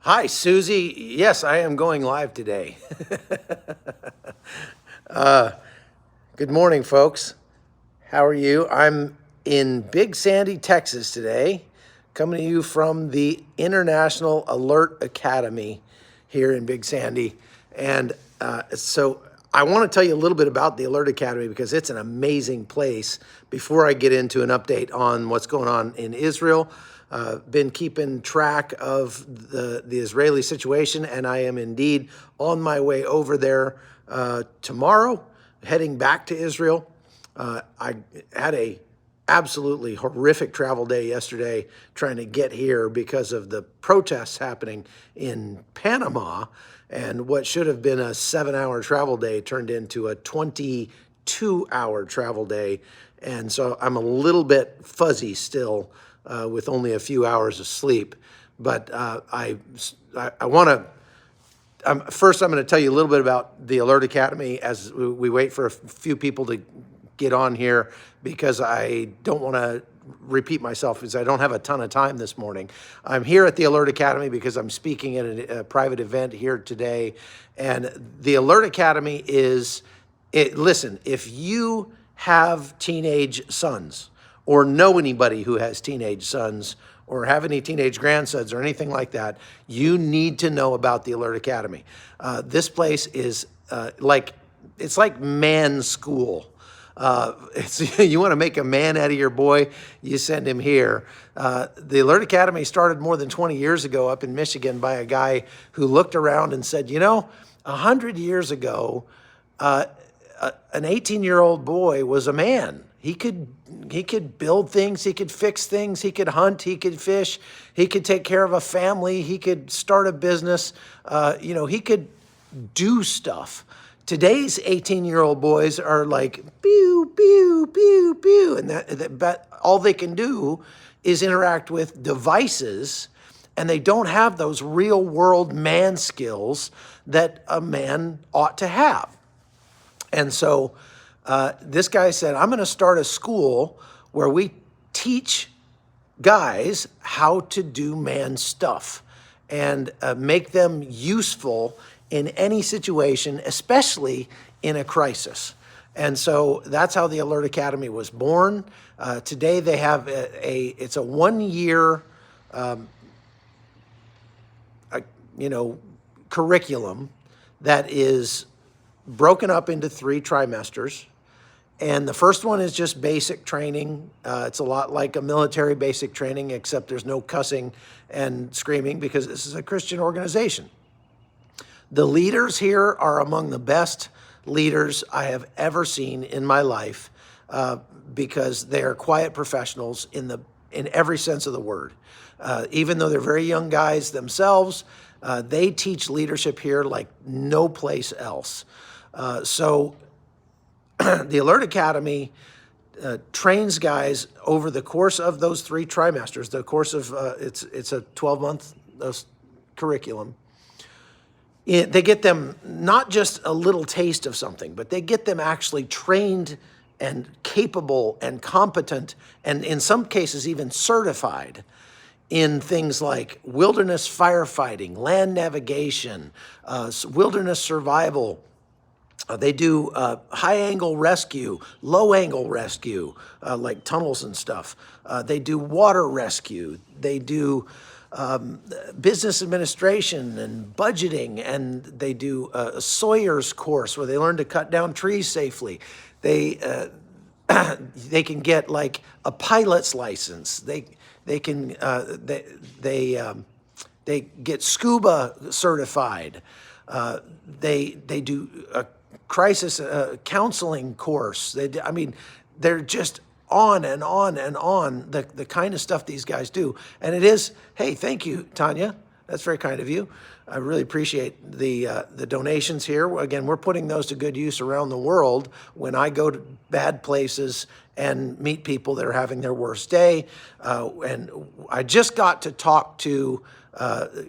Hi, Susie. Yes, I am going live today. uh, Good morning, folks. How are you? I'm in Big Sandy, Texas today, coming to you from the International Alert Academy here in Big Sandy. And so I want to tell you a little bit about the Alert Academy because it's an amazing place before I get into an update on what's going on in Israel. Been keeping track of the Israeli situation, and I am indeed on my way over there tomorrow, heading back to Israel. I had a absolutely horrific travel day yesterday trying to get here because of the protests happening in Panama, and what should have been a 7-hour travel day turned into a 22-hour travel day. And so I'm a little bit fuzzy still with only a few hours of sleep. But I want to first, I'm going to tell you a little bit about the Alert Academy as we wait for a few people to get on here, because I don't want to repeat myself because I don't have a ton of time this morning. I'm here at the Alert Academy because I'm speaking at a private event here today. And the Alert Academy is, listen, if you have teenage sons or know anybody who has teenage sons or have any teenage grandsons or anything like that, you need to know about the Alert Academy. This place is it's like man school. You want to make a man out of your boy, you send him here. The Alert Academy started more than 20 years ago up in Michigan by a guy who looked around and said, 100 years ago, an 18-year-old boy was a man. He could build things, he could fix things, he could hunt, he could fish, he could take care of a family, he could start a business, he could do stuff. Today's 18-year-old boys are like, pew, pew, pew, pew, and but all they can do is interact with devices, and they don't have those real-world man skills that a man ought to have. And so this guy said, I'm going to start a school where we teach guys how to do man stuff and make them useful in any situation, especially in a crisis. And so that's how the Alert Academy was born. Today they have it's a 1-year, curriculum that is broken up into 3 trimesters. And the first one is just basic training. It's a lot like a military basic training, except there's no cussing and screaming because this is a Christian organization. The leaders here are among the best leaders I have ever seen in my life because they are quiet professionals in every sense of the word. Even though they're very young guys themselves, they teach leadership here like no place else. So the Alert Academy trains guys over the course of those 3 trimesters. The course of it's a 12-month curriculum. They get them not just a little taste of something, but they get them actually trained and capable and competent, and in some cases even certified in things like wilderness firefighting, land navigation, wilderness survival. They do high-angle rescue, low-angle rescue, like tunnels and stuff. They do water rescue. They do business administration and budgeting, and they do a Sawyer's course where they learn to cut down trees safely. They can get like a pilot's license. They get scuba certified. They do a crisis counseling course. They're just on and on and on, the kind of stuff these guys do. And it is, hey, thank you, Tanya. That's very kind of you. I really appreciate the donations here. Again, we're putting those to good use around the world when I go to bad places and meet people that are having their worst day. And I just got to talk to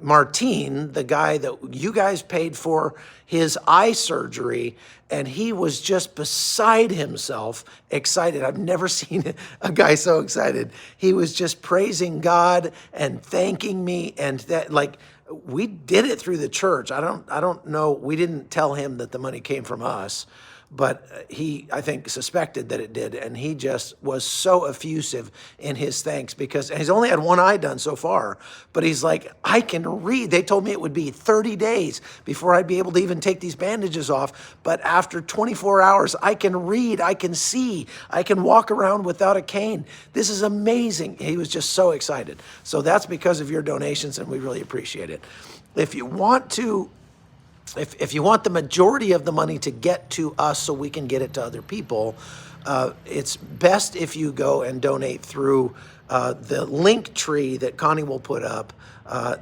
Martine, the guy that you guys paid for his eye surgery, and he was just beside himself, excited. I've never seen a guy so excited. He was just praising God and thanking me, and that, like, we did it through the church. I don't know. We didn't tell him that the money came from us, but he, I think, suspected that it did, and he just was so effusive in his thanks because he's only had one eye done so far, but he's like, I can read. They told me it would be 30 days before I'd be able to even take these bandages off, but after 24 hours, I can read, I can see, I can walk around without a cane. This is amazing. He was just so excited. So that's because of your donations, and we really appreciate it. If you want to if you want the majority of the money to get to us so we can get it to other people, it's best if you go and donate through the link tree that Connie will put up.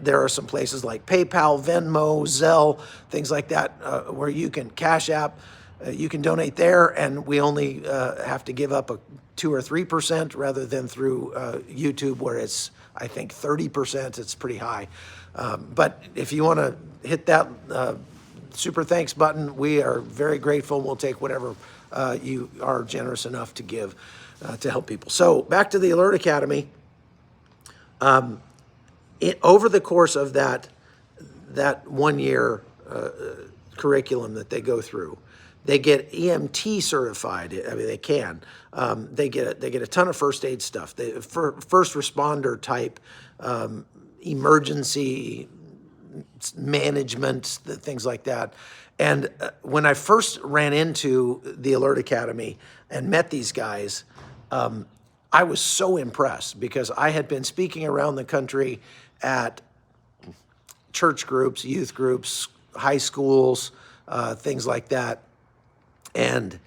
There are some places like PayPal, Venmo, Zelle, things like that, where you can Cash App. You can donate there, and we only have to give up a 2 or 3% rather than through YouTube, where it's, I think, 30%. It's pretty high. But if you want to hit that super thanks button, we are very grateful. We'll take whatever you are generous enough to give to help people. So back to the Alert Academy. Over the course of that 1 year curriculum that they go through, they get EMT certified. I mean, they can. They get a ton of first aid stuff. First responder type, emergency management, things like that. And when I first ran into the Alert Academy and met these guys, I was so impressed because I had been speaking around the country at church groups, youth groups, high schools, things like that. And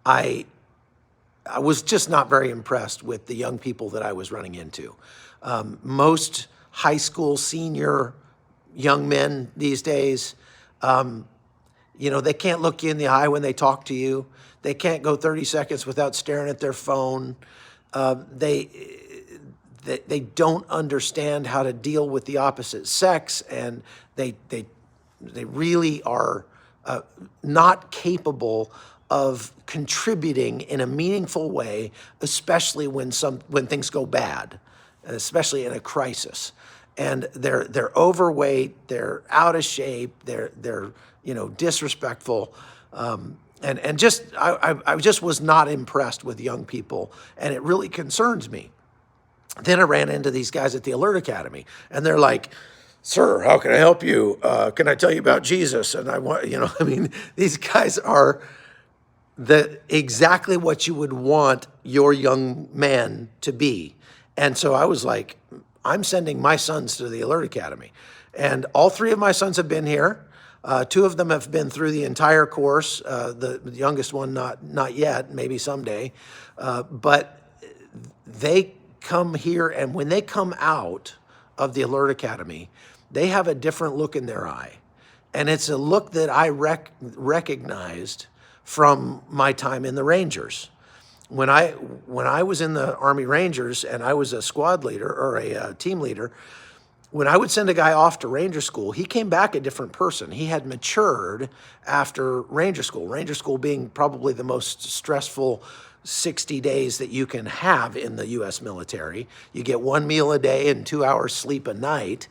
I was just not very impressed with the young people that I was running into. Most high school senior young men these days, they can't look you in the eye when they talk to you. They can't go 30 seconds without staring at their phone. They don't understand how to deal with the opposite sex, and they really are not capable of contributing in a meaningful way, especially when things go bad, especially in a crisis. And they're overweight, they're out of shape, they're disrespectful, and just I just was not impressed with young people, and it really concerns me. Then I ran into these guys at the Alert Academy, and they're like, "Sir, how can I help you? Can I tell you about Jesus?" And I want, these guys are exactly what you would want your young man to be. And so I was like, I'm sending my sons to the Alert Academy. And all 3 of my sons have been here. 2 of them have been through the entire course. The youngest one, not yet, maybe someday. But they come here, and when they come out of the Alert Academy, they have a different look in their eye. And it's a look that I recognized from my time in the Rangers. When I was in the Army Rangers and I was a squad leader or a team leader, when I would send a guy off to Ranger School, he came back a different person. He had matured after Ranger School being probably the most stressful 60 days that you can have in the U.S. military. You get 1 meal a day and 2 hours sleep a night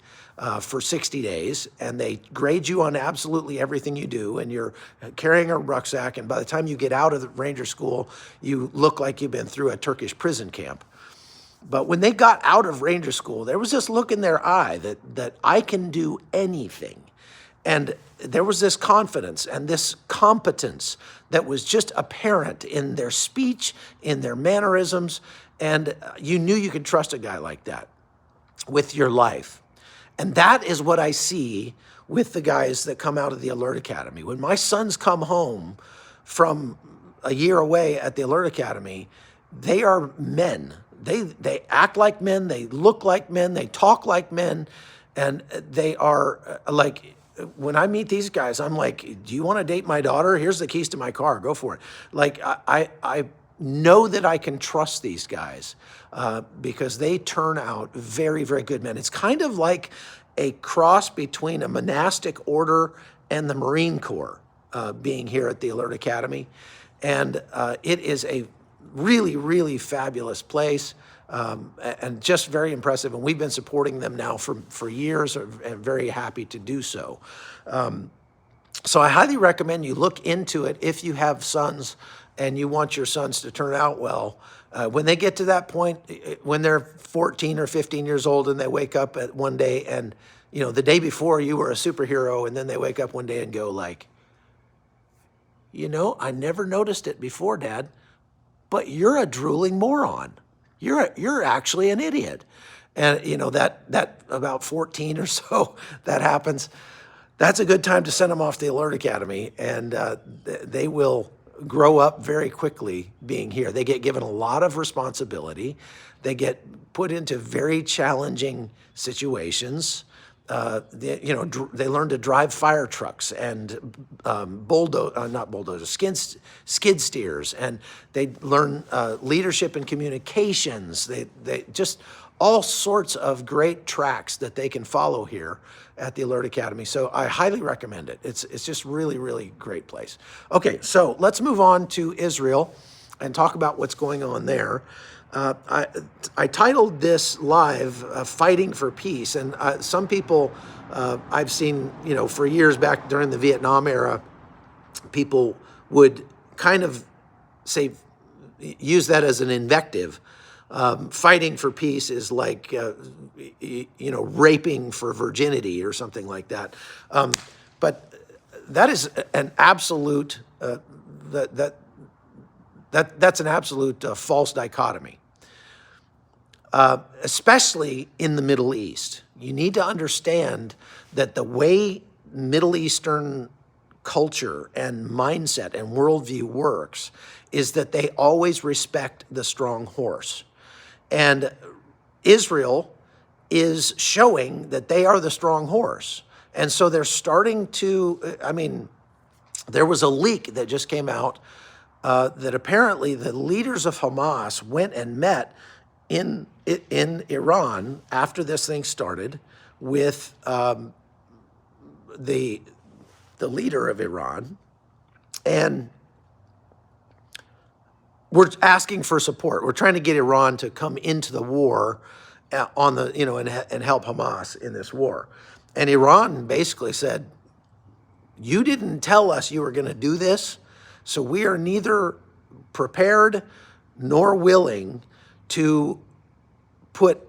for 60 days, and they grade you on absolutely everything you do, and you're carrying a rucksack, and by the time you get out of the Ranger School, you look like you've been through a Turkish prison camp. But when they got out of Ranger School, there was this look in their eye that I can do anything. And there was this confidence and this competence that was just apparent in their speech, in their mannerisms, and you knew you could trust a guy like that with your life. And that is what I see with the guys that come out of the Alert Academy. When my sons come home from a year away at the Alert Academy, they are men. They act like men, they look like men, they talk like men, and they are like, when I meet these guys, I'm like, do you want to date my daughter? Here's the keys to my car, go for it. Like, know that I can trust these guys because they turn out very, very good men. It's kind of like a cross between a monastic order and the Marine Corps being here at the Alert Academy. And it is a really, really fabulous place and just very impressive. And we've been supporting them now for years and very happy to do so. So I highly recommend you look into it if you have sons and you want your sons to turn out well. When they get to that point, when they're 14 or 15 years old and they wake up at one day and, you know, the day before you were a superhero, and then they wake up one day and go like, you know, I never noticed it before, Dad, but you're a drooling moron. You're actually an idiot. And, you know, that about 14 or so, that happens. That's a good time to send them off to the Alert Academy, and they will grow up very quickly being here. They get given a lot of responsibility. They get put into very challenging situations. They learn to drive fire trucks and skid steers, and they learn leadership and communications. They just all sorts of great tracks that they can follow here at the Alert Academy. So I highly recommend it. It's just really, really great place. Okay, so let's move on to Israel and talk about what's going on there. I titled this live Fighting for Peace, and some people I've seen, you know, for years back during the Vietnam era, people would kind of use that as an invective. Fighting for peace is like, raping for virginity or something like that. But that is an absolute, that's an absolute false dichotomy, especially in the Middle East. You need to understand that the way Middle Eastern culture and mindset and worldview works is that they always respect the strong horse. And Israel is showing that they are the strong horse. And so they're starting to, there was a leak that just came out that apparently the leaders of Hamas went and met in Iran after this thing started with the leader of Iran, and we're asking for support. We're trying to get Iran to come into the war and help Hamas in this war. And Iran basically said, you didn't tell us you were going to do this, so we are neither prepared nor willing to put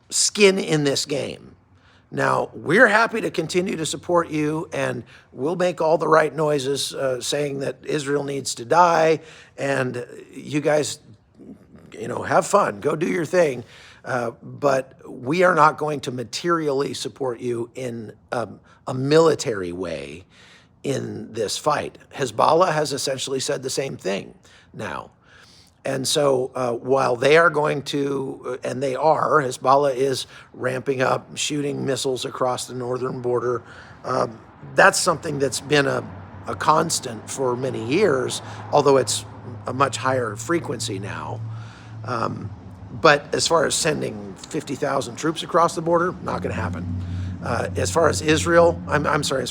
skin in this game. Now, we're happy to continue to support you, and we'll make all the right noises saying that Israel needs to die, and you guys, have fun, go do your thing. But we are not going to materially support you in a military way in this fight. Hezbollah has essentially said the same thing now. And so while they are going to, and they are, Hezbollah is ramping up, shooting missiles across the northern border. That's something that's been a constant for many years, although it's a much higher frequency now. But as far as sending 50,000 troops across the border, not going to happen. As far as as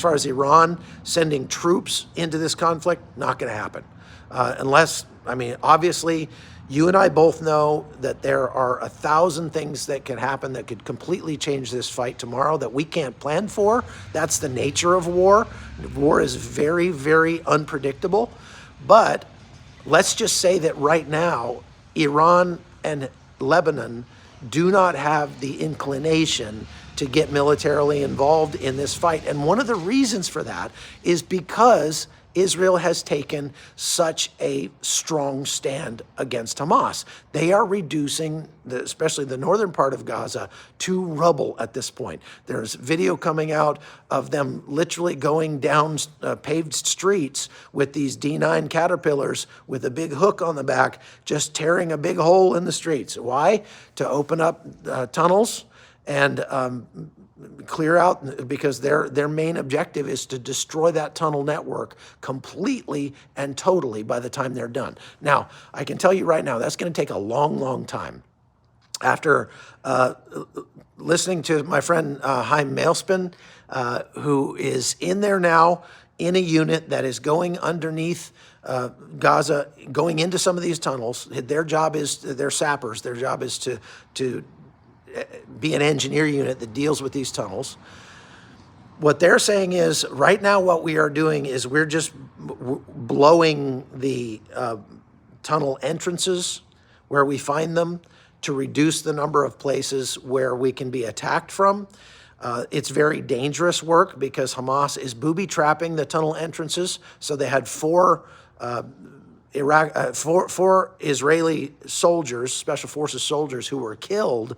far as Iran sending troops into this conflict, not going to happen. Obviously, you and I both know that there are 1,000 things that could happen that could completely change this fight tomorrow that we can't plan for. That's the nature of war. War is very, very unpredictable. But let's just say that right now, Iran and Lebanon do not have the inclination to get militarily involved in this fight. And one of the reasons for that is because Israel has taken such a strong stand against Hamas. They are reducing, especially the northern part of Gaza, to rubble at this point. There's video coming out of them literally going down paved streets with these D9 Caterpillars with a big hook on the back, just tearing a big hole in the streets. Why? To open up tunnels and clear out, because their main objective is to destroy that tunnel network completely and totally by the time they're done. Now, I can tell you right now, that's going to take a long, long time. After listening to my friend Chaim Maelspin, who is in there now in a unit that is going underneath Gaza, going into some of these tunnels. Their job is, they're sappers, their job is to be an engineer unit that deals with these tunnels. What they're saying is, right now what we are doing is we're just blowing the tunnel entrances where we find them to reduce the number of places where we can be attacked from. It's very dangerous work because Hamas is booby-trapping the tunnel entrances. So they had four Israeli soldiers, special forces soldiers, who were killed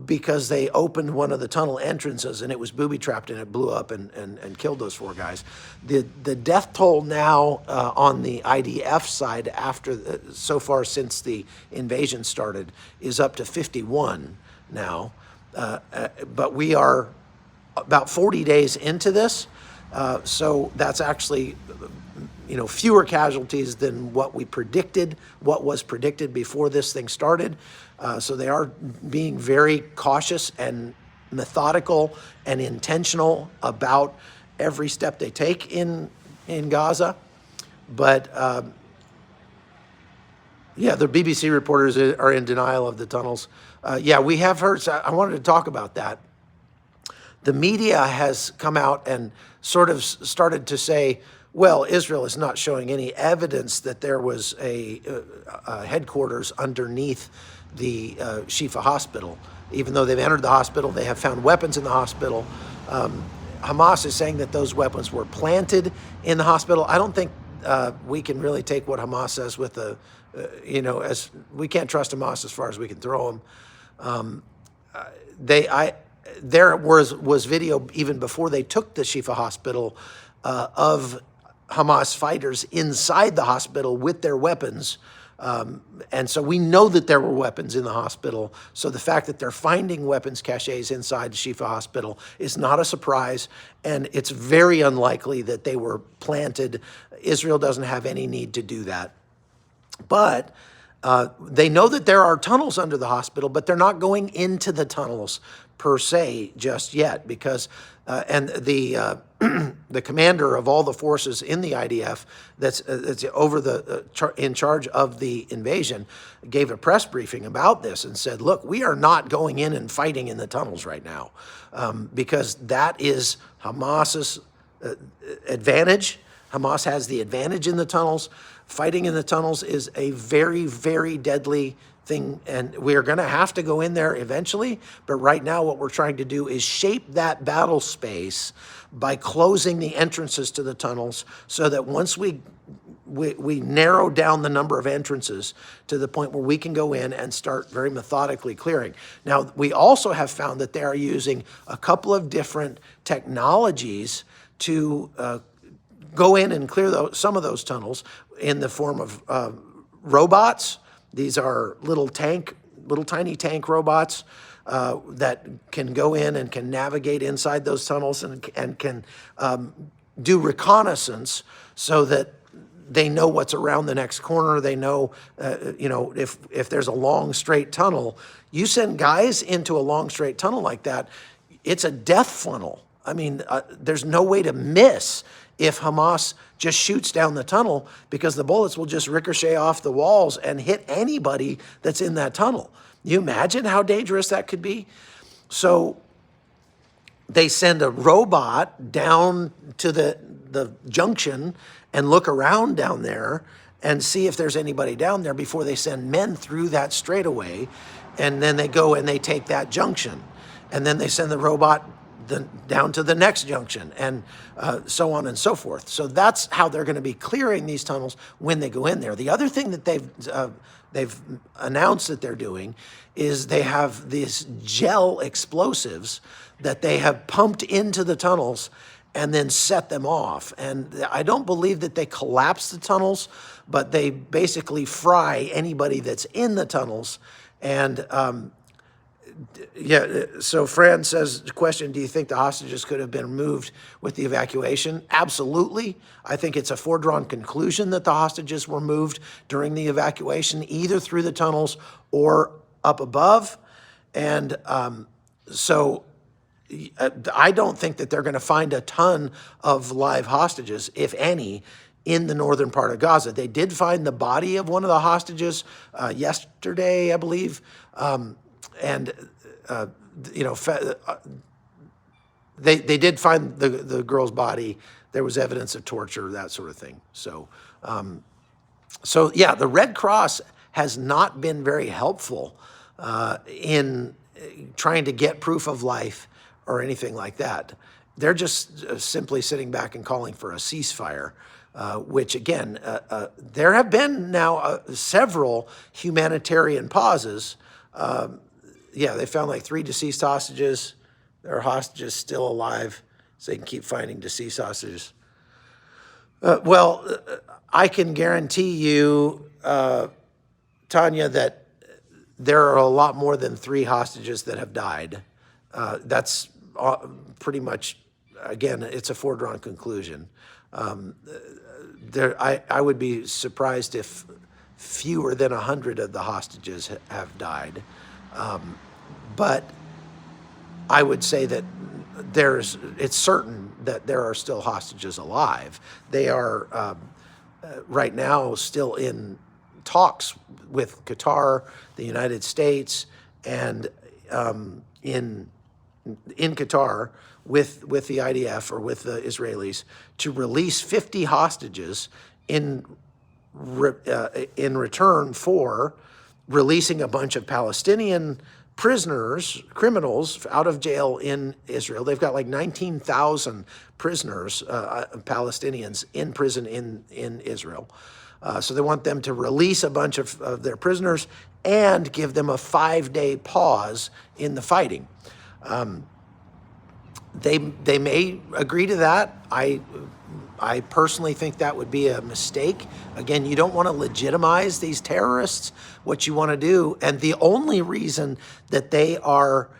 because they opened one of the tunnel entrances and it was booby-trapped and it blew up and killed those four guys. The death toll now on the IDF side after so far since the invasion started is up to 51 now, but we are about 40 days into this, so that's actually fewer casualties than what we predicted, what was predicted before this thing started. So they are being very cautious and methodical and intentional about every step they take in Gaza. But yeah, the BBC reporters are in denial of the tunnels. Yeah, we have heard, so I wanted to talk about that. The media has come out and sort of started to say, well, Israel is not showing any evidence that there was a headquarters underneath the Shifa hospital. Even though they've entered the hospital, they have found weapons in the hospital. Hamas is saying that those weapons were planted in the hospital. I don't think we can really take what Hamas says with as we can't trust Hamas as far as we can throw them. There was video even before they took the Shifa hospital of Hamas fighters inside the hospital with their weapons. And so we know that there were weapons in the hospital. So the fact that they're finding weapons caches inside the Shifa hospital is not a surprise. And it's very unlikely that they were planted. Israel doesn't have any need to do that. But they know that there are tunnels under the hospital, but they're not going into the tunnels per se just yet, because and the the commander of all the forces in the IDF that's over in charge of the invasion gave a press briefing about this and said, look, we are not going in and fighting in the tunnels right now, because that is Hamas's advantage. Hamas has the advantage in the tunnels. Fighting in the tunnels is a very, very deadly thing, and we're going to have to go in there eventually. But right now what we're trying to do is shape that battle space by closing the entrances to the tunnels, so that once we narrow down the number of entrances to the point where we can go in and start very methodically clearing. Now, we also have found that they are using a couple of different technologies to go in and clear some of those tunnels in the form of robots. These are little tiny tank robots that can go in and can navigate inside those tunnels and can do reconnaissance, so that they know what's around the next corner. They know, if there's a long straight tunnel, you send guys into a long straight tunnel like that, it's a death funnel. I mean, there's no way to miss if Hamas just shoots down the tunnel, because the bullets will just ricochet off the walls and hit anybody that's in that tunnel. You imagine how dangerous that could be? So they send a robot down to the junction and look around down there and see if there's anybody down there before they send men through that straightaway. And then they go and they take that junction. And then they send the robot down to the next junction, and so on and so forth. So that's how they're going to be clearing these tunnels when they go in there. The other thing that they've announced that they're doing is they have these gel explosives that they have pumped into the tunnels and then set them off. And I don't believe that they collapse the tunnels, but they basically fry anybody that's in the tunnels. And Yeah, so Fran says, question, do you think the hostages could have been moved with the evacuation? Absolutely. I think it's a foregone conclusion that the hostages were moved during the evacuation, either through the tunnels or up above. And so I don't think that they're going to find a ton of live hostages, if any, in the northern part of Gaza. They did find the body of one of the hostages yesterday, I believe. And you know, they did find the girl's body. There was evidence of torture, that sort of thing. So, so yeah, the Red Cross has not been very helpful in trying to get proof of life or anything like that. They're just simply sitting back and calling for a ceasefire, which again, there have been now several humanitarian pauses. Yeah, they found like 3 deceased hostages. There are hostages still alive, so they can keep finding deceased hostages. Well, I can guarantee you, Tanya, that there are a lot more than 3 hostages that have died. That's pretty much, again, it's a foregone conclusion. I would be surprised if fewer than 100 of the hostages have died. But I would say that it's certain that there are still hostages alive. They are right now still in talks with Qatar, the United States, and in Qatar with the IDF or with the Israelis to release 50 hostages in return for releasing a bunch of Palestinian prisoners, criminals out of jail in Israel. They've got like 19,000 prisoners, Palestinians in prison in Israel. So they want them to release a bunch of their prisoners and give them a 5-day pause in the fighting. They may agree to that. I personally think that would be a mistake. Again, you don't want to legitimize these terrorists. What you want to do, and the only reason that they are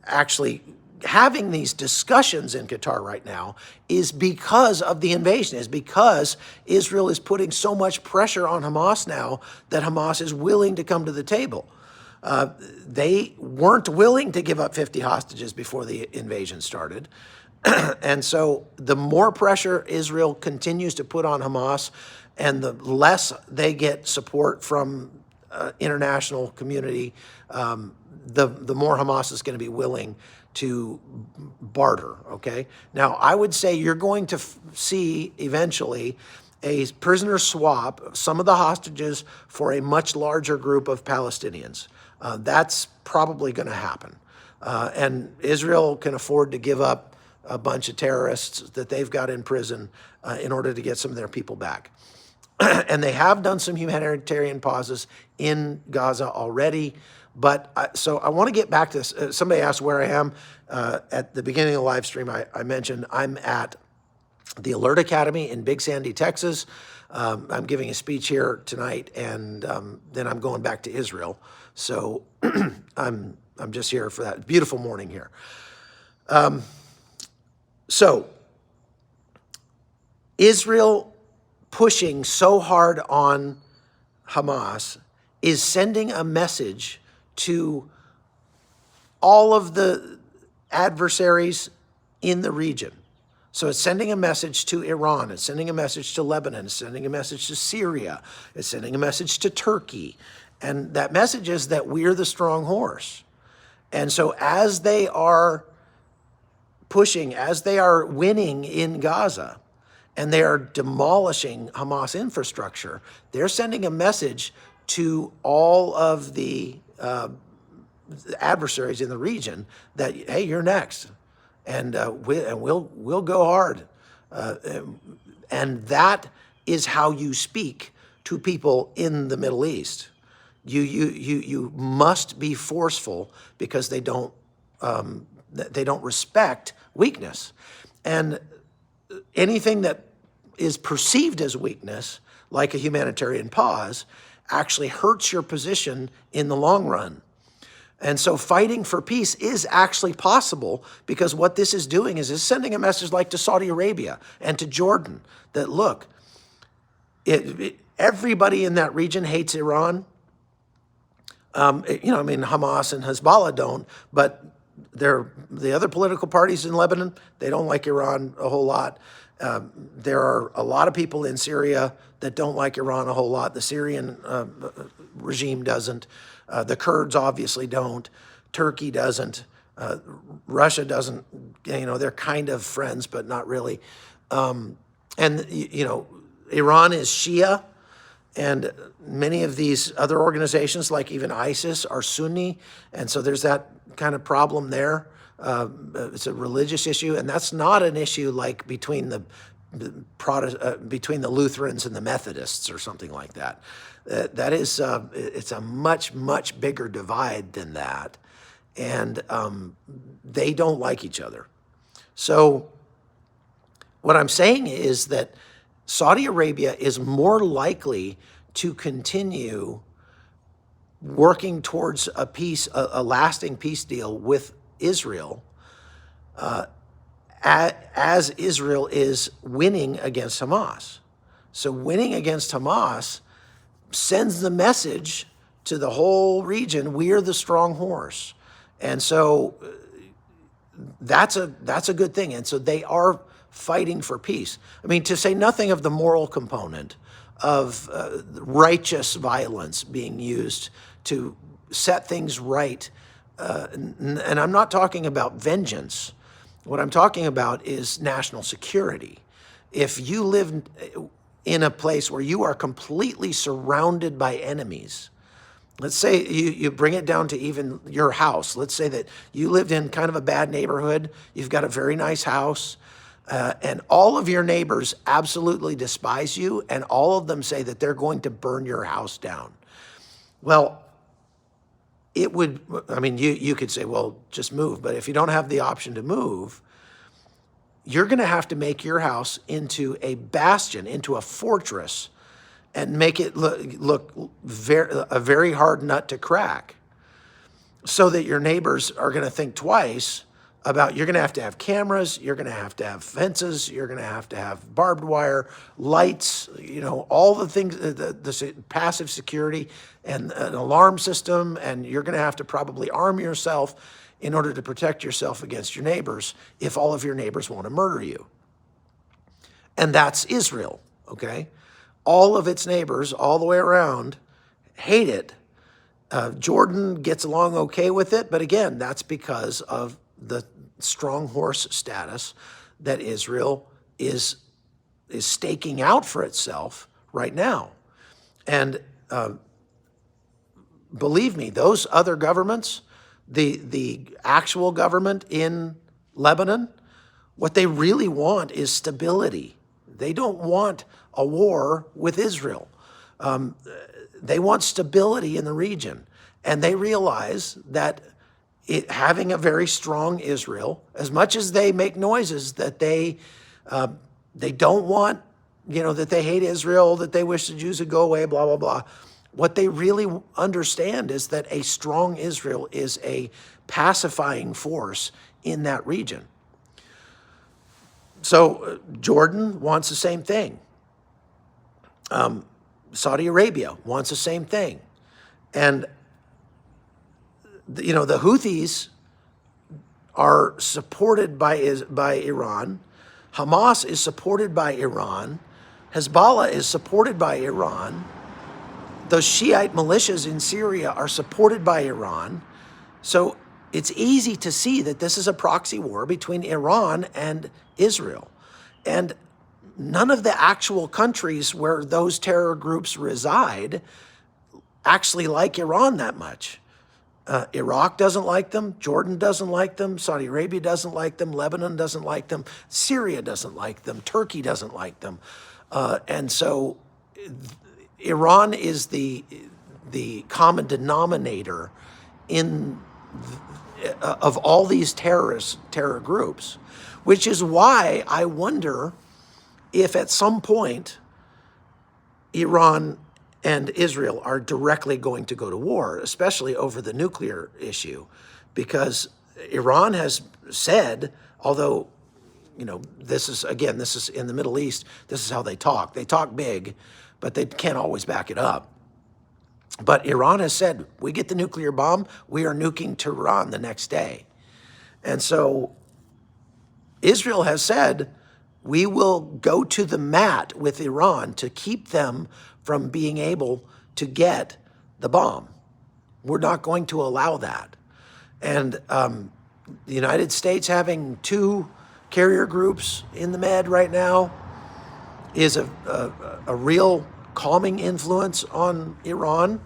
actually having these discussions in Qatar right now is because of the invasion, is because Israel is putting so much pressure on Hamas now that Hamas is willing to come to the table. They weren't willing to give up 50 hostages before the invasion started. And so the more pressure Israel continues to put on Hamas and the less they get support from international community, the more Hamas is going to be willing to barter, okay? Now, I would say you're going to see eventually a prisoner swap, some of the hostages for a much larger group of Palestinians. That's probably going to happen. And Israel can afford to give up a bunch of terrorists that they've got in prison in order to get some of their people back. And they have done some humanitarian pauses in Gaza already. But so I want to get back to this. Somebody asked where I am. At the beginning of the live stream, I mentioned I'm at the Alert Academy in Big Sandy, Texas. I'm giving a speech here tonight, and then I'm going back to Israel. So I'm just here for that beautiful morning here. So Israel pushing so hard on Hamas is sending a message to all of the adversaries in the region. So it's sending a message to Iran, it's sending a message to Lebanon, it's sending a message to Syria, it's sending a message to Turkey. And that message is that we're the strong horse. And so as they are pushing, as they are winning in Gaza, and they are demolishing Hamas infrastructure, they're sending a message to all of the adversaries in the region that, hey, you're next, and we'll go hard, and that is how you speak to people in the Middle East. You must be forceful because they don't respect weakness, and anything that is perceived as weakness, like a humanitarian pause, actually hurts your position in the long run. And so fighting for peace is actually possible, because what this is doing is sending a message like to Saudi Arabia and to Jordan that, look, everybody in that region hates Iran. Hamas and Hezbollah don't, but the other political parties in Lebanon, they don't like Iran a whole lot. There are a lot of people in Syria that don't like Iran a whole lot. The Syrian regime doesn't. The Kurds obviously don't. Turkey doesn't. Russia doesn't. They're kind of friends, but not really. Iran is Shia. And many of these other organizations, like even ISIS, are Sunni. And so there's that kind of problem there. It's a religious issue. And that's not an issue like between the Lutherans and the Methodists or something like that. It's a much, much bigger divide than that. And they don't like each other. So what I'm saying is that Saudi Arabia is more likely to continue working towards a lasting peace deal with Israel, as Israel is winning against Hamas. So winning against Hamas sends the message to the whole region, we're the strong horse. And so that's a good thing. And so they are fighting for peace. I mean, to say nothing of the moral component of righteous violence being used to set things right. And I'm not talking about vengeance. What I'm talking about is national security. If you live in a place where you are completely surrounded by enemies, let's say you bring it down to even your house. Let's say that you lived in kind of a bad neighborhood. You've got a very nice house. And all of your neighbors absolutely despise you, and all of them say that they're going to burn your house down. Well, you could say, well, just move. But if you don't have the option to move, you're going to have to make your house into a bastion, into a fortress, and make it look a very hard nut to crack, so that your neighbors are going to think twice about, you're going to have cameras, you're going to have fences, you're going to have barbed wire, lights, all the things, the passive security and an alarm system, and you're going to have to probably arm yourself in order to protect yourself against your neighbors if all of your neighbors want to murder you. And that's Israel, okay? All of its neighbors all the way around hate it. Jordan gets along okay with it, but again, that's because of the strong horse status that Israel is staking out for itself right now. And believe me, those other governments, the actual government in Lebanon, what they really want is stability. They don't want a war with Israel. They want stability in the region. And they realize that having a very strong Israel, as much as they make noises that they don't want, that they hate Israel, that they wish the Jews would go away, blah, blah, blah. What they really understand is that a strong Israel is a pacifying force in that region. So Jordan wants the same thing. Saudi Arabia wants the same thing. And the Houthis are supported by Iran. Hamas is supported by Iran. Hezbollah is supported by Iran. Those Shiite militias in Syria are supported by Iran. So it's easy to see that this is a proxy war between Iran and Israel. And none of the actual countries where those terror groups reside actually like Iran that much. Iraq doesn't like them, Jordan doesn't like them, Saudi Arabia doesn't like them, Lebanon doesn't like them, Syria doesn't like them, Turkey doesn't like them. And so Iran is the common denominator of all these terror groups, which is why I wonder if at some point Iran and Israel are directly going to go to war, especially over the nuclear issue, because Iran has said, although, this is in the Middle East, this is how they talk. They talk big, but they can't always back it up. But Iran has said, we get the nuclear bomb, we are nuking Tehran the next day. And so Israel has said, we will go to the mat with Iran to keep them from being able to get the bomb. We're not going to allow that. And the United States having 2 carrier groups in the Med right now is a real calming influence on Iran.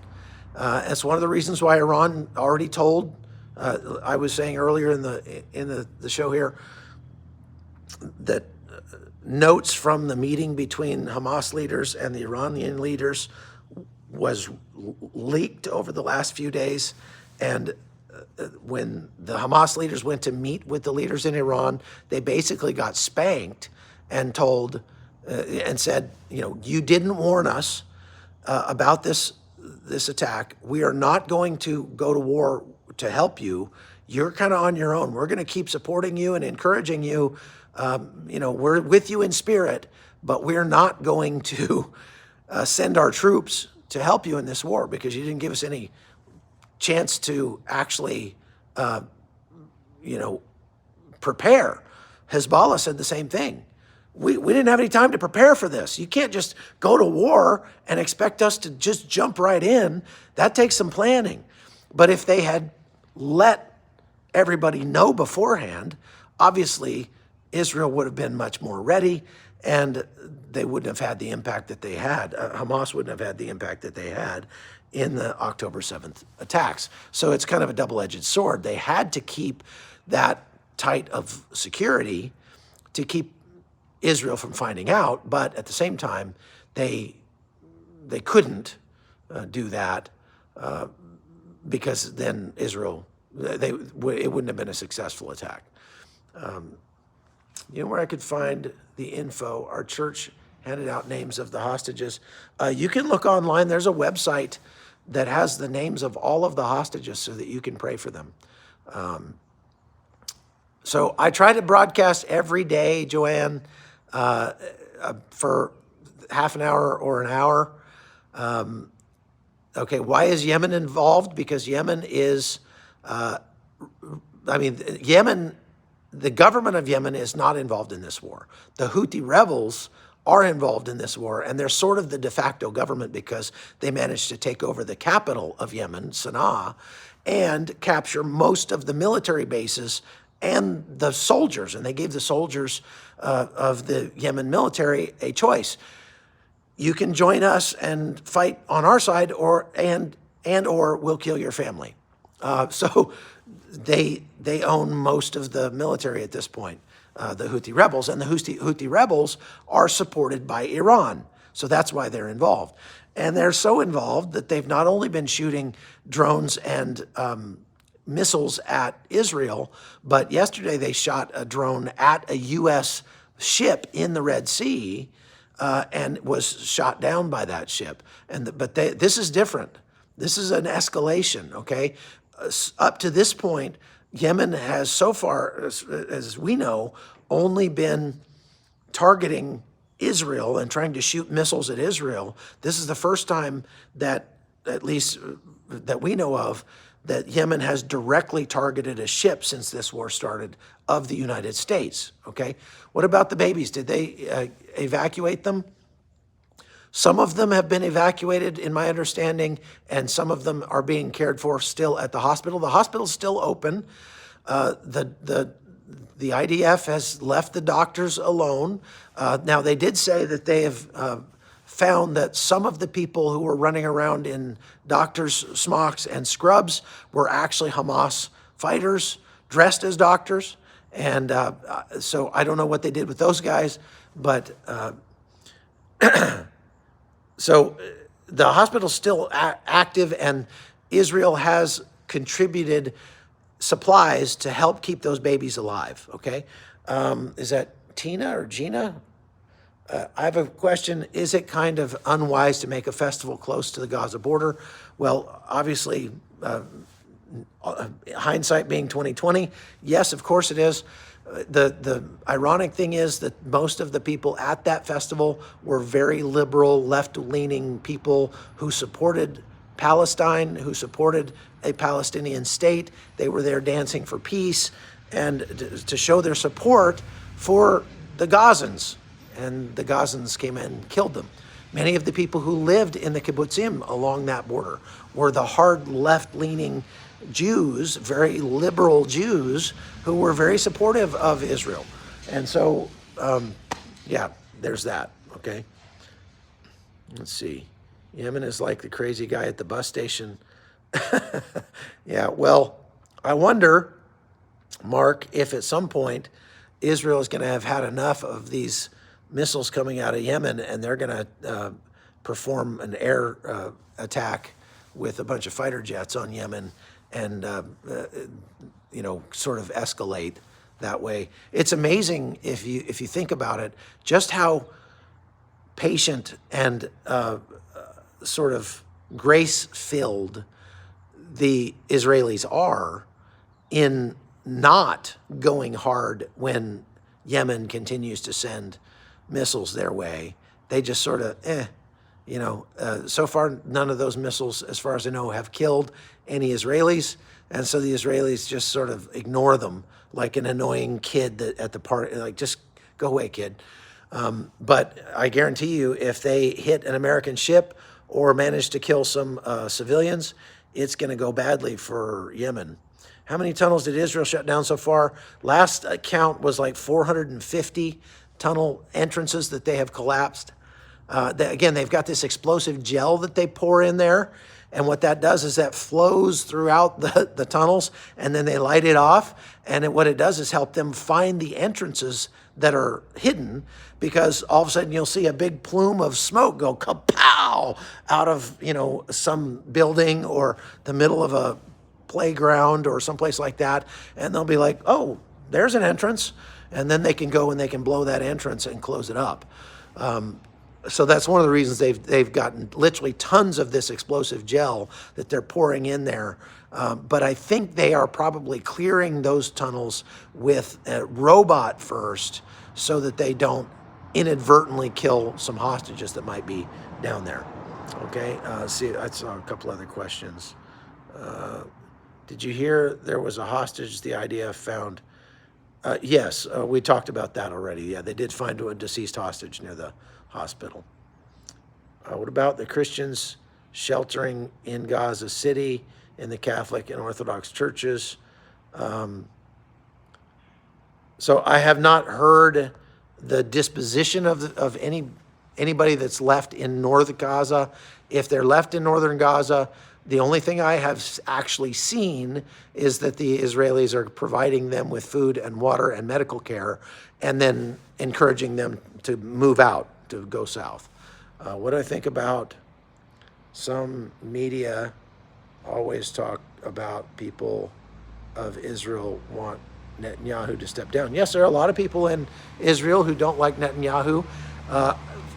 That's one of the reasons why Iran already told, I was saying earlier in the show here, that notes from the meeting between Hamas leaders and the Iranian leaders was leaked over the last few days. And when the Hamas leaders went to meet with the leaders in Iran, they basically got spanked and told and said, you didn't warn us about this attack. We are not going to go to war to help you. You're kind of on your own. We're going to keep supporting you and encouraging you. We're with you in spirit, but we're not going to send our troops to help you in this war because you didn't give us any chance to actually, prepare. Hezbollah said the same thing. We didn't have any time to prepare for this. You can't just go to war and expect us to just jump right in. That takes some planning. But if they had let everybody know beforehand, obviously Israel would have been much more ready, and they wouldn't have had the impact that they had. Hamas wouldn't have had the impact that they had in the October 7th attacks. So it's kind of a double-edged sword. They had to keep that tight of security to keep Israel from finding out, but at the same time, they couldn't do that because then Israel, it wouldn't have been a successful attack. You know where I could find the info? Our church handed out names of the hostages. You can look online. There's a website that has the names of all of the hostages so that you can pray for them. So I try to broadcast every day, Joanne, for half an hour or an hour. Okay, why is Yemen involved? Because Yemen is, Yemen, the government of Yemen is not involved in this war. The Houthi rebels are involved in this war, and they're sort of the de facto government because they managed to take over the capital of Yemen, Sana'a, and capture most of the military bases and the soldiers. And they gave the soldiers of the Yemen military a choice. You can join us and fight on our side, or we'll kill your family. So they own most of the military at this point, the Houthi rebels, and the Houthi rebels are supported by Iran. So that's why they're involved. And they're so involved that they've not only been shooting drones and missiles at Israel, but yesterday they shot a drone at a U.S. ship in the Red Sea and was shot down by that ship. But this is different. This is an escalation, okay? Up to this point, Yemen has so far, as we know, only been targeting Israel and trying to shoot missiles at Israel. This is the first time that, at least that we know of, that Yemen has directly targeted a ship since this war started of the United States, okay? What about the babies? Did they evacuate them? Some of them have been evacuated, in my understanding, and some of them are being cared for still at the hospital. The hospital's still open. The IDF has left the doctors alone. Now, they did say that they have found that some of the people who were running around in doctors' smocks and scrubs were actually Hamas fighters dressed as doctors. And so I don't know what they did with those guys, but so the hospital's still active, and Israel has contributed supplies to help keep those babies alive, okay? Is that Tina or Gina? I have a question. Is it kind of unwise to make a festival close to the Gaza border? Well, obviously, hindsight being 2020, yes, of course it is. The ironic thing is that most of the people at that festival were very liberal, left-leaning people who supported Palestine, who supported a Palestinian state. They were there dancing for peace and to show their support for the Gazans. And the Gazans came in and killed them. Many of the people who lived in the kibbutzim along that border were the hard left-leaning Jews, very liberal Jews, who were very supportive of Israel. And so, yeah, there's that, okay? Let's see. Yemen is like the crazy guy at the bus station. Yeah, well, I wonder, Mark, if at some point Israel is going to have had enough of these missiles coming out of Yemen and they're going to perform an air attack with a bunch of fighter jets on Yemen and, you know, sort of escalate that way. It's amazing if you think about it, just how patient and sort of grace-filled the Israelis are in not going hard when Yemen continues to send missiles their way. They just sort of, you know, so far none of those missiles, as far as I know, have killed any Israelis. And so the Israelis just sort of ignore them like an annoying kid that at the party, like, just go away, kid. But I guarantee you, if they hit an American ship or manage to kill some civilians, it's going to go badly for Yemen. How many tunnels did Israel shut down so far? Last count was like 450 tunnel entrances that they have collapsed. Again, they've got this explosive gel that they pour in there. And what that does is that flows throughout the tunnels, and then they light it off. And what it does is help them find the entrances that are hidden, because all of a sudden you'll see a big plume of smoke go kapow out of, you know, some building or the middle of a playground or someplace like that. And they'll be like, oh, there's an entrance. And then they can go and they can blow that entrance and close it up. So that's one of the reasons they've gotten literally tons of this explosive gel that they're pouring in there. But I think they are probably clearing those tunnels with a robot first so that they don't inadvertently kill some hostages that might be down there. Okay, see, I saw a couple other questions. Did you hear there was a hostage the IDF found? Yes, we talked about that already. Yeah, they did find a deceased hostage near the hospital. What about the Christians sheltering in Gaza City in the Catholic and Orthodox churches? So I have not heard the disposition of anybody that's left in northern Gaza. If they're left in northern Gaza, the only thing I have actually seen is that the Israelis are providing them with food and water and medical care, and then encouraging them to move out, to go south. What do I think about some media always talk about people of Israel want Netanyahu to step down? Yes, there are a lot of people in Israel who don't like Netanyahu.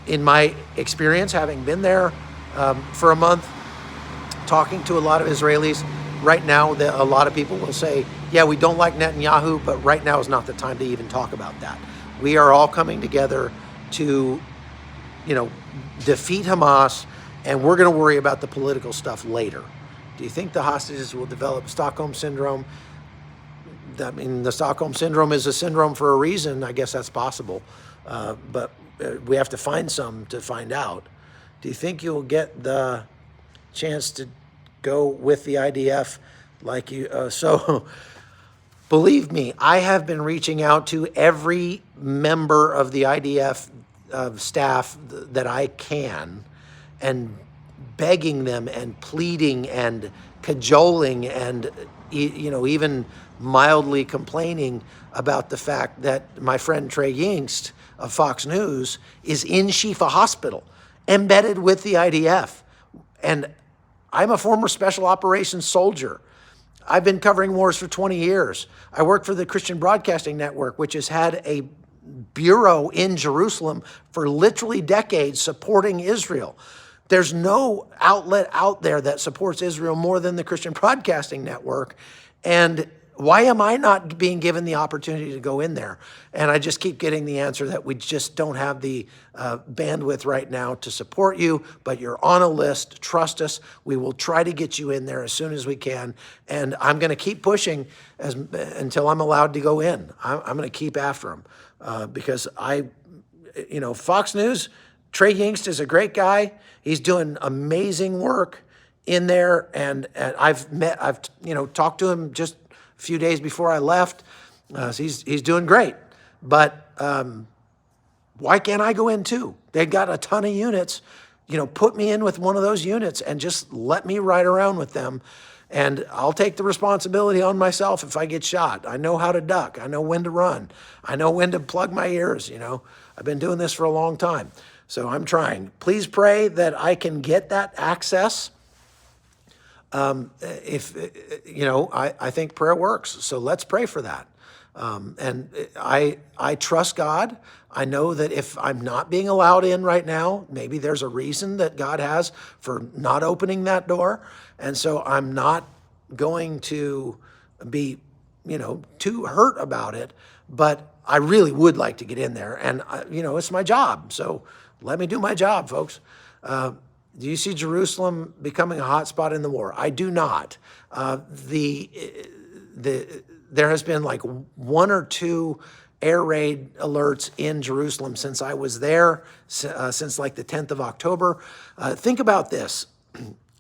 In my experience, having been there for a month, talking to a lot of Israelis, right now a lot of people will say, yeah, we don't like Netanyahu, but right now is not the time to even talk about that. We are all coming together to, you know, defeat Hamas, and we're going to worry about the political stuff later. Do you think the hostages will develop Stockholm Syndrome? I mean, the Stockholm Syndrome is a syndrome for a reason. I guess that's possible. But we have to find some to find out. Do you think you'll get the chance to go with the IDF like you? So believe me, I have been reaching out to every member of the IDF staff that I can, and begging them and pleading and cajoling and, you know, even mildly complaining about the fact that my friend Trey Yingst of Fox News is in Shifa Hospital, embedded with the IDF. And I'm a former special operations soldier. I've been covering wars for 20 years. I work for the Christian Broadcasting Network, which has had a bureau in Jerusalem for literally decades supporting Israel. There's no outlet out there that supports Israel more than the Christian Broadcasting Network. And why am I not being given the opportunity to go in there? And I just keep getting the answer that we just don't have the bandwidth right now to support you, but you're on a list. Trust us. We will try to get you in there as soon as we can. And I'm going to keep pushing until I'm allowed to go in. I'm going to keep after them because Fox News, Trey Yingst is a great guy. He's doing amazing work in there. And I've talked to him just a few days before I left. So he's doing great. But why can't I go in too? They got a ton of units. Put me in with one of those units and just let me ride around with them. And I'll take the responsibility on myself if I get shot. I know how to duck. I know when to run. I know when to plug my ears. I've been doing this for a long time. So I'm trying. Please pray that I can get that access. I think prayer works. So let's pray for that. And I trust God. I know that if I'm not being allowed in right now, maybe there's a reason that God has for not opening that door. And so I'm not going to be, too hurt about it. But I really would like to get in there. And, it's my job. So let me do my job, folks. Do you see Jerusalem becoming a hot spot in the war? I do not. There has been like one or two air raid alerts in Jerusalem since I was there, since like the 10th of October. Think about this.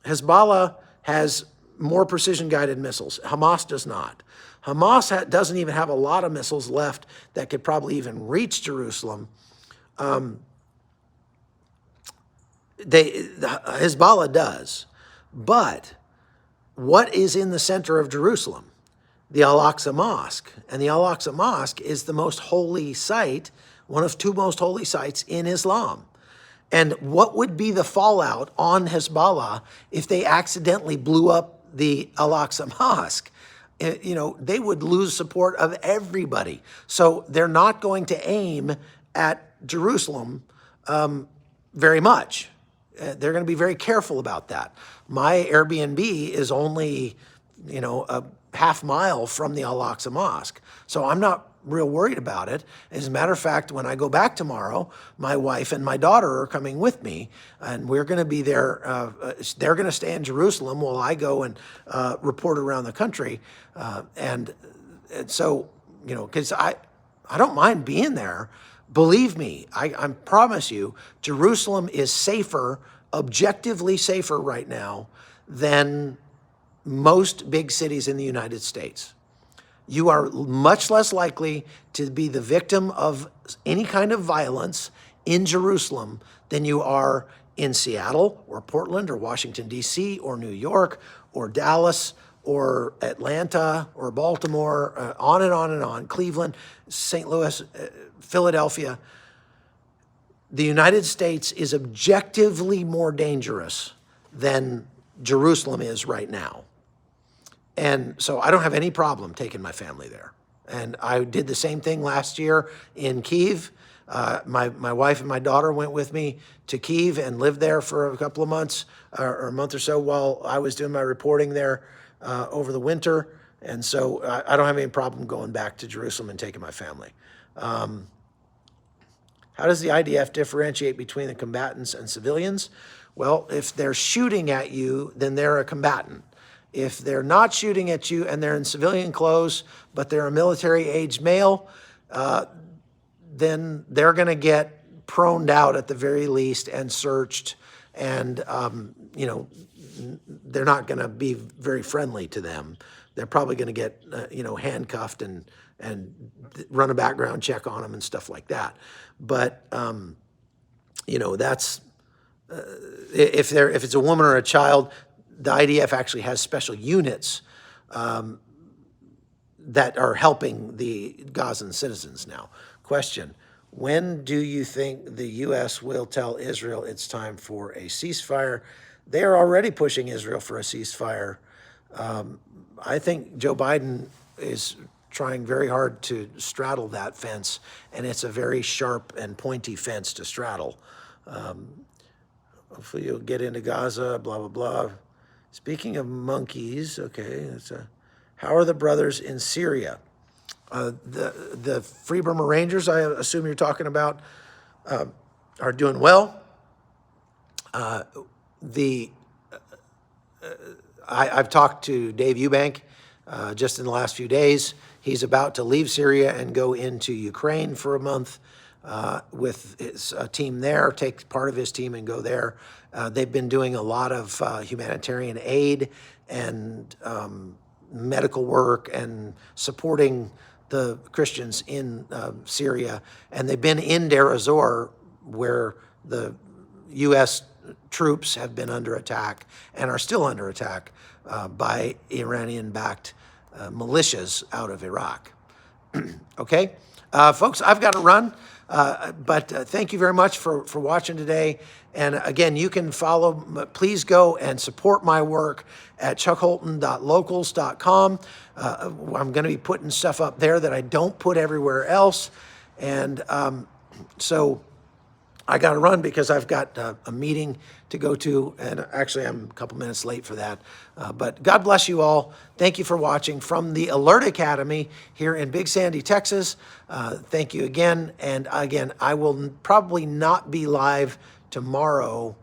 Hezbollah has more precision-guided missiles. Hamas does not. Hamas doesn't even have a lot of missiles left that could probably even reach Jerusalem. Hezbollah does. But what is in the center of Jerusalem? The Al-Aqsa Mosque. And the Al-Aqsa Mosque is the most holy site, one of two most holy sites in Islam. And what would be the fallout on Hezbollah if they accidentally blew up the Al-Aqsa Mosque? They would lose support of everybody. So they're not going to aim at Jerusalem very much. They're going to be very careful about that. My Airbnb is only, a half mile from the Al-Aqsa Mosque. So I'm not real worried about it. As a matter of fact, when I go back tomorrow, my wife and my daughter are coming with me, and we're going to be there. They're going to stay in Jerusalem while I go and report around the country. And so, because I don't mind being there. Believe me, I promise you, Jerusalem is safer, objectively safer right now than most big cities in the United States. You are much less likely to be the victim of any kind of violence in Jerusalem than you are in Seattle or Portland or Washington, D.C. or New York or Dallas or Atlanta or Baltimore, on and on and on, Cleveland, St. Louis, Philadelphia. The United States is objectively more dangerous than Jerusalem is right now. And so I don't have any problem taking my family there. And I did the same thing last year in Kyiv. My wife and my daughter went with me to Kyiv and lived there for a couple of months, or a month or so, while I was doing my reporting there over the winter. And so I don't have any problem going back to Jerusalem and taking my family. How does the IDF differentiate between the combatants and civilians? Well, if they're shooting at you, then they're a combatant. If they're not shooting at you and they're in civilian clothes, but they're a military-aged male, then they're going to get proned out at the very least and searched, and they're not going to be very friendly to them. They're probably going to get handcuffed and run a background check on them and stuff like that. But that's if it's a woman or a child, the IDF actually has special units that are helping the Gazan citizens now. Question: when do you think the U.S. will tell Israel it's time for a ceasefire? They are already pushing Israel for a ceasefire. I think Joe Biden is trying very hard to straddle that fence, and it's a very sharp and pointy fence to straddle. Hopefully you'll get into Gaza, blah, blah, blah. Speaking of monkeys, okay, how are the brothers in Syria? The Free Burma Rangers, I assume you're talking about, are doing well. I've talked to Dave Eubank just in the last few days. He's about to leave Syria and go into Ukraine for a month with his team there, take part of his team and go there. They've been doing a lot of humanitarian aid and medical work and supporting the Christians in Syria. And they've been in Deir ez-Zor, where the U.S. troops have been under attack and are still under attack by Iranian-backed militias out of Iraq. Okay, folks, I've got to run, but thank you very much for watching today. And again, you can follow, please go and support my work at chuckholton.locals.com. I'm going to be putting stuff up there that I don't put everywhere else. And so I got to run because I've got a meeting to go to, and actually I'm a couple minutes late for that. But God bless you all. Thank you for watching from the Alert Academy here in Big Sandy, Texas. Thank you again. And again, I will probably not be live tomorrow.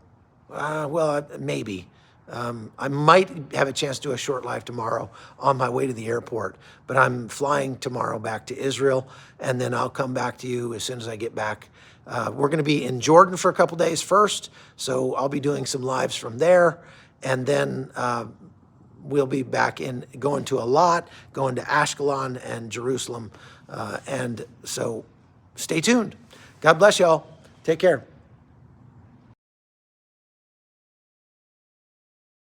Well, maybe. I might have a chance to do a short live tomorrow on my way to the airport, but I'm flying tomorrow back to Israel, and then I'll come back to you as soon as I get back. We're going to be in Jordan for a couple days first, so I'll be doing some lives from there, and then we'll be back going to Eilat, going to Ashkelon and Jerusalem, and so stay tuned. God bless y'all. Take care.